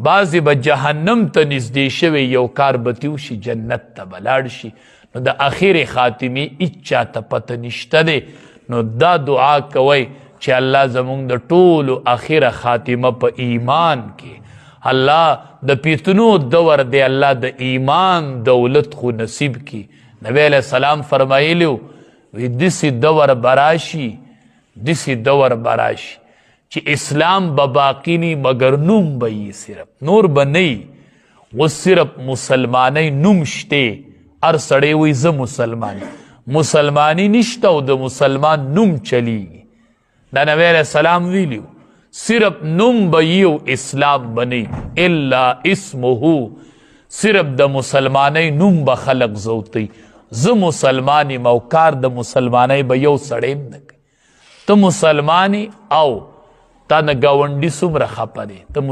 بعضې به جهنم ته نږدې شوی یو کار به تې وشي جنت ته به لاړ شي. نو د اخرې خاتمې هېڅ چاته پته نشته دی. نو دا دعا کوئ چې الله زمونږ د ټولو اخره خاتمه په ایمان کې، الله د پیتنو دور دی الله د ایمان دولت خو نصیب کی. نبی علیہ السلام فرمایلیو وی دسی دور براشي چې اسلام به باقی نی مگر نوم به یي، صرف نور به نه یي. اوس صرف مسلمانی نوم شته، هر سړی وی زه مسلمانی نشته او د مسلمان نوم چلیږي. دا نبی علیہ السلام ویلیو صرف نوم به یي او اسلام به نه یي. الا اسمه، صرف د مسلمانی نوم به خلق زوتی زه مسلمانی یم او کار د مسلمانی به یو سړی هم نه کوي. ته مسلمانی او تا نه ګاونډي څومره خفه دی، ته